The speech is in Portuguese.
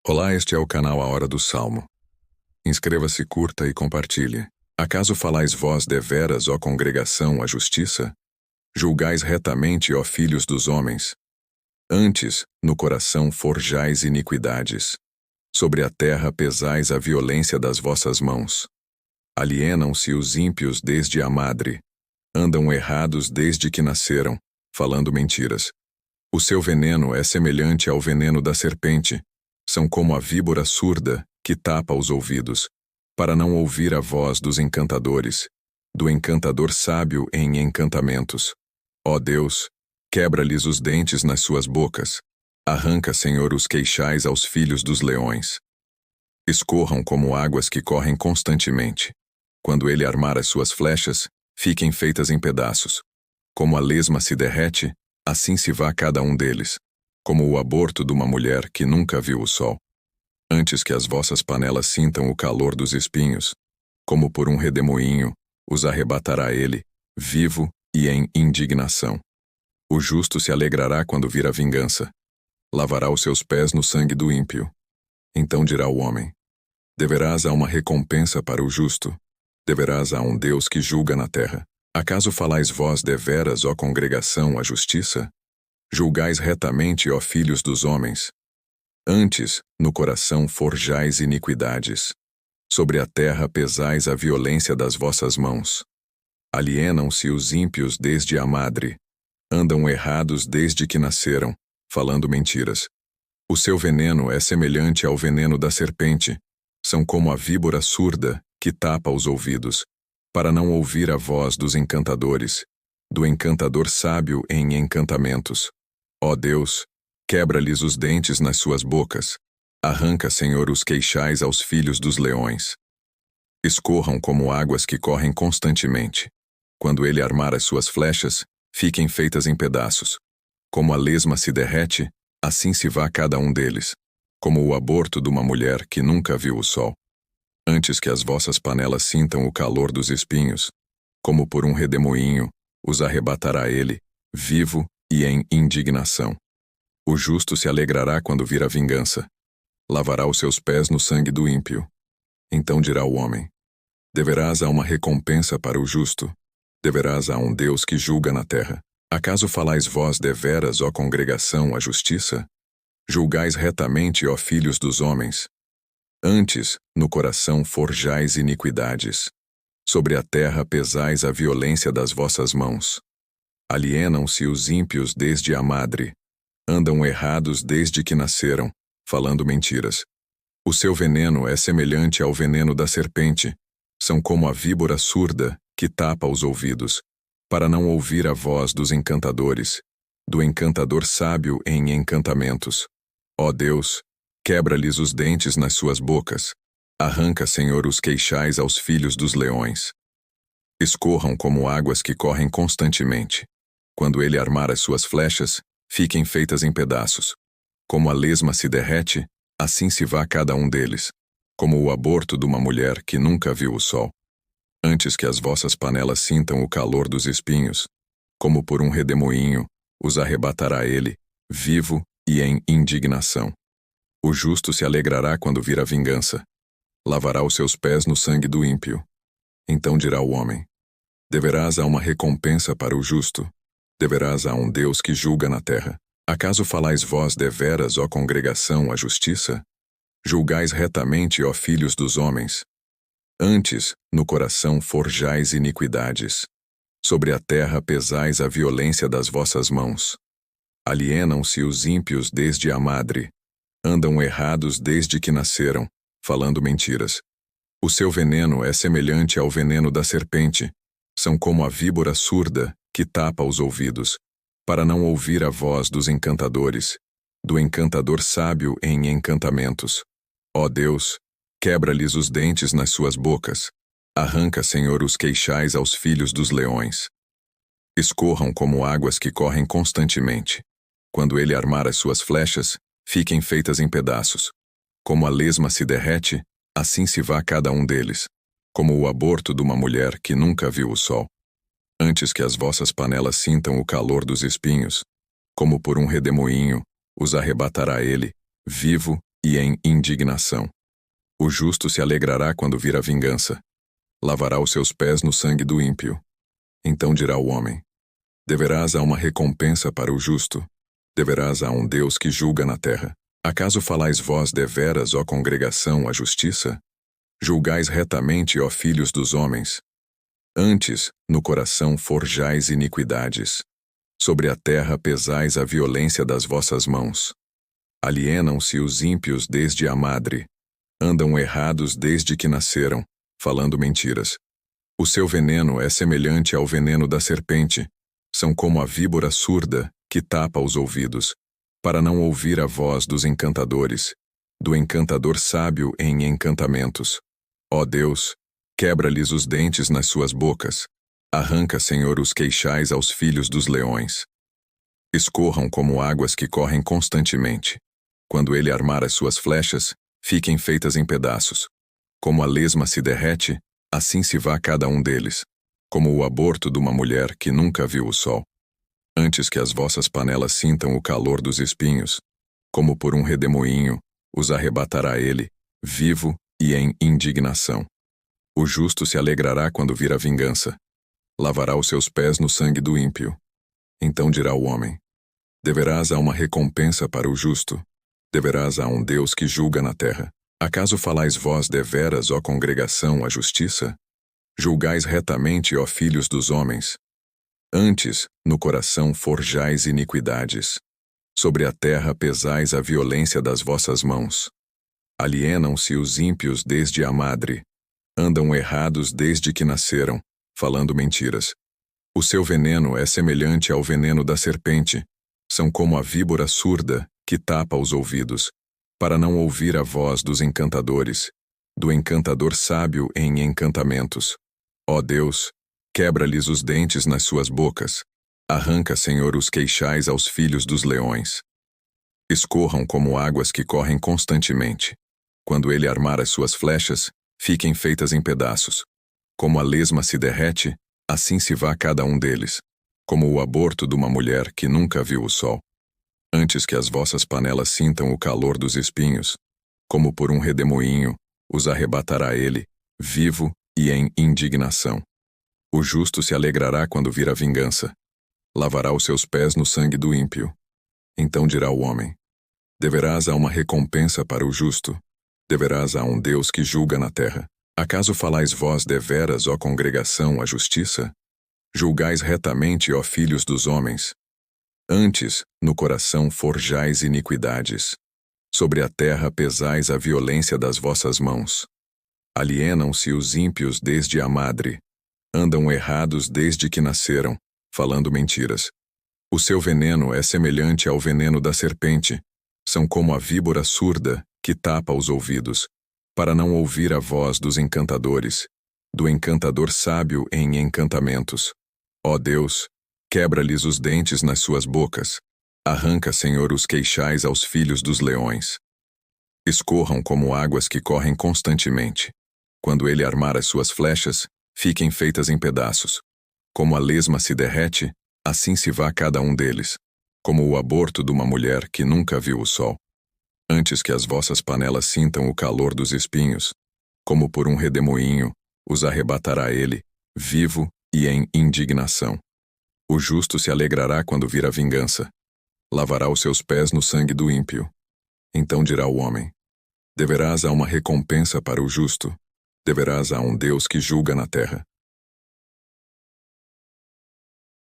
Olá, este é o canal A Hora do Salmo. Inscreva-se, curta e compartilhe. Acaso falais vós deveras, ó congregação, a justiça? Julgais retamente, ó filhos dos homens? Antes, no coração forjais iniquidades. Sobre a terra pesais a violência das vossas mãos. Alienam-se os ímpios desde a madre. Andam errados desde que nasceram, falando mentiras. O seu veneno é semelhante ao veneno da serpente. São como a víbora surda que tapa os ouvidos, para não ouvir a voz dos encantadores, do encantador sábio em encantamentos. Ó Deus, quebra-lhes os dentes nas suas bocas. Arranca, Senhor, os queixais aos filhos dos leões. Escorram como águas que correm constantemente. Quando ele armar as suas flechas, fiquem feitas em pedaços. Como a lesma se derrete, assim se vá cada um deles. Como o aborto de uma mulher que nunca viu o sol. Antes que as vossas panelas sintam o calor dos espinhos, como por um redemoinho, os arrebatará ele, vivo e em indignação. O justo se alegrará quando vir a vingança. Lavará os seus pés no sangue do ímpio. Então dirá o homem: deverás a uma recompensa para o justo, deverás a um Deus que julga na terra. Acaso falais vós deveras, ó congregação, a justiça? Julgais retamente, ó filhos dos homens. Antes, no coração forjais iniquidades. Sobre a terra pesais a violência das vossas mãos. Alienam-se os ímpios desde a madre. Andam errados desde que nasceram, falando mentiras. O seu veneno é semelhante ao veneno da serpente. São como a víbora surda que tapa os ouvidos, para não ouvir a voz dos encantadores, do encantador sábio em encantamentos. Ó Deus, quebra-lhes os dentes nas suas bocas. Arranca, Senhor, os queixais aos filhos dos leões. Escorram como águas que correm constantemente. Quando ele armar as suas flechas, fiquem feitas em pedaços. Como a lesma se derrete, assim se vá cada um deles. Como o aborto de uma mulher que nunca viu o sol. Antes que as vossas panelas sintam o calor dos espinhos, como por um redemoinho, os arrebatará ele, vivo e em indignação. O justo se alegrará quando vir a vingança. Lavará os seus pés no sangue do ímpio. Então dirá o homem: deverás a uma recompensa para o justo, deverás a um Deus que julga na terra. Acaso falais vós deveras, ó congregação, a justiça? Julgais retamente, ó filhos dos homens. Antes, no coração forjais iniquidades. Sobre a terra pesais a violência das vossas mãos. Alienam-se os ímpios desde a madre. Andam errados desde que nasceram, falando mentiras. O seu veneno é semelhante ao veneno da serpente. São como a víbora surda que tapa os ouvidos, para não ouvir a voz dos encantadores, do encantador sábio em encantamentos. Ó Deus, quebra-lhes os dentes nas suas bocas. Arranca, Senhor, os queixais aos filhos dos leões. Escorram como águas que correm constantemente. Quando ele armar as suas flechas, fiquem feitas em pedaços. Como a lesma se derrete, assim se vá cada um deles. Como o aborto de uma mulher que nunca viu o sol. Antes que as vossas panelas sintam o calor dos espinhos, como por um redemoinho, os arrebatará ele, vivo e em indignação. O justo se alegrará quando vir a vingança. Lavará os seus pés no sangue do ímpio. Então dirá o homem: deverás a uma recompensa para o justo, deverás a um Deus que julga na terra. Acaso falais vós deveras, ó congregação, a justiça? Julgais retamente, ó filhos dos homens. Antes, no coração forjais iniquidades. Sobre a terra pesais a violência das vossas mãos. Alienam-se os ímpios desde a madre. Andam errados desde que nasceram, falando mentiras. O seu veneno é semelhante ao veneno da serpente. São como a víbora surda que tapa os ouvidos, para não ouvir a voz dos encantadores, do encantador sábio em encantamentos. Ó Deus, quebra-lhes os dentes nas suas bocas. Arranca, Senhor, os queixais aos filhos dos leões. Escorram como águas que correm constantemente. Quando ele armar as suas flechas, fiquem feitas em pedaços. Como a lesma se derrete, assim se vá cada um deles. Como o aborto de uma mulher que nunca viu o sol. Antes que as vossas panelas sintam o calor dos espinhos, como por um redemoinho, os arrebatará ele, vivo e em indignação. O justo se alegrará quando vir a vingança. Lavará os seus pés no sangue do ímpio. Então dirá o homem: deverás a uma recompensa para o justo, deverás a um Deus que julga na terra. Acaso falais vós deveras, ó congregação, a justiça? Julgais retamente, ó filhos dos homens. Antes, no coração forjais iniquidades. Sobre a terra pesais a violência das vossas mãos. Alienam-se os ímpios desde a madre. Andam errados desde que nasceram, falando mentiras. O seu veneno é semelhante ao veneno da serpente. São como a víbora surda, que tapa os ouvidos, para não ouvir a voz dos encantadores, do encantador sábio em encantamentos. Ó Deus, quebra-lhes os dentes nas suas bocas. Arranca, Senhor, os queixais aos filhos dos leões. Escorram como águas que correm constantemente. Quando ele armar as suas flechas, fiquem feitas em pedaços. Como a lesma se derrete, assim se vá cada um deles, como o aborto de uma mulher que nunca viu o sol. Antes que as vossas panelas sintam o calor dos espinhos, como por um redemoinho, os arrebatará ele, vivo e em indignação. O justo se alegrará quando vir a vingança. Lavará os seus pés no sangue do ímpio. Então dirá o homem: deverás a uma recompensa para o justo, deverás a um Deus que julga na terra. Acaso falais vós deveras, ó congregação, a justiça? Julgais retamente, ó filhos dos homens. Antes, no coração forjais iniquidades. Sobre a terra pesais a violência das vossas mãos. Alienam-se os ímpios desde a madre. Andam errados desde que nasceram, falando mentiras. O seu veneno é semelhante ao veneno da serpente. São como a víbora surda, que tapa os ouvidos, para não ouvir a voz dos encantadores, do encantador sábio em encantamentos. Ó Deus, quebra-lhes os dentes nas suas bocas. Arranca, Senhor, os queixais aos filhos dos leões. Escorram como águas que correm constantemente. Quando ele armar as suas flechas, fiquem feitas em pedaços. Como a lesma se derrete, assim se vá cada um deles, como o aborto de uma mulher que nunca viu o sol. Antes que as vossas panelas sintam o calor dos espinhos, como por um redemoinho, os arrebatará ele, vivo e em indignação. O justo se alegrará quando vir a vingança. Lavará os seus pés no sangue do ímpio. Então dirá o homem: deverás a uma recompensa para o justo, deverás a um Deus que julga na terra. Acaso falais vós deveras, ó congregação, a justiça? Julgais retamente, ó filhos dos homens. Antes, no coração forjais iniquidades. Sobre a terra pesais a violência das vossas mãos. Alienam-se os ímpios desde a madre. Andam errados desde que nasceram, falando mentiras. O seu veneno é semelhante ao veneno da serpente. São como a víbora surda, que tapa os ouvidos, para não ouvir a voz dos encantadores, do encantador sábio em encantamentos. Ó Deus, quebra-lhes os dentes nas suas bocas. Arranca, Senhor, os queixais aos filhos dos leões. Escorram como águas que correm constantemente. Quando ele armar as suas flechas, fiquem feitas em pedaços. Como a lesma se derrete, assim se vá cada um deles, como o aborto de uma mulher que nunca viu o sol. Antes que as vossas panelas sintam o calor dos espinhos, como por um redemoinho, os arrebatará ele, vivo e em indignação. O justo se alegrará quando vir a vingança. Lavará os seus pés no sangue do ímpio. Então dirá o homem: deverás a uma recompensa para o justo, deverás a um Deus que julga na terra.